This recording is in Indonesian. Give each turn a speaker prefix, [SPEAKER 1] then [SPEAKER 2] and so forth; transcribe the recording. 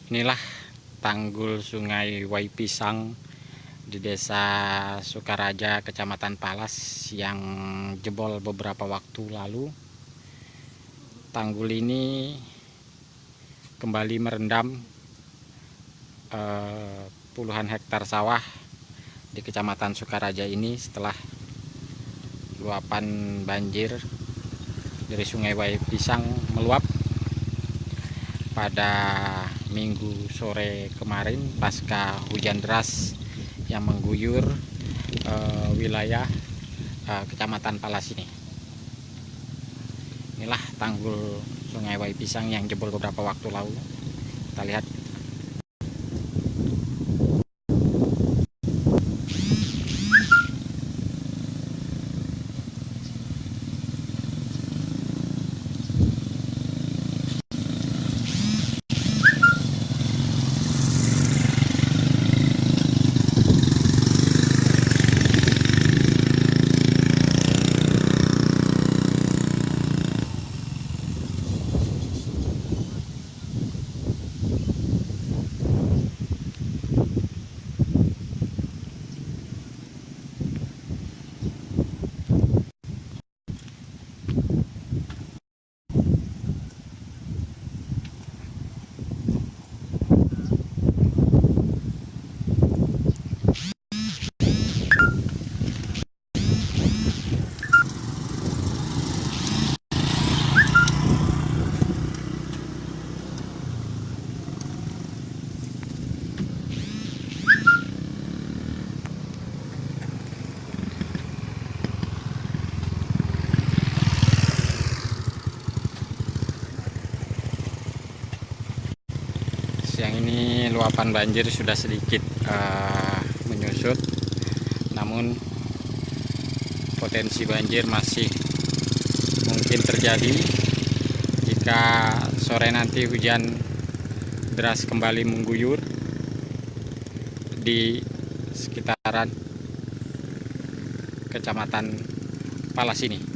[SPEAKER 1] Inilah tanggul Sungai Wai Pisang di Desa Sukaraja, Kecamatan Palas yang jebol beberapa waktu lalu. Tanggul ini kembali merendam puluhan hektar sawah di Kecamatan Sukaraja ini setelah luapan banjir dari Sungai Wai Pisang meluap pada Minggu sore kemarin pasca hujan deras yang mengguyur wilayah Kecamatan Palas ini. Inilah tanggul Sungai Wai Pisang yang jebol beberapa waktu lalu. Kita lihat. Siang ini luapan banjir sudah sedikit menyusut, namun potensi banjir masih mungkin terjadi jika sore nanti hujan deras kembali mengguyur di sekitaran Kecamatan Palas ini.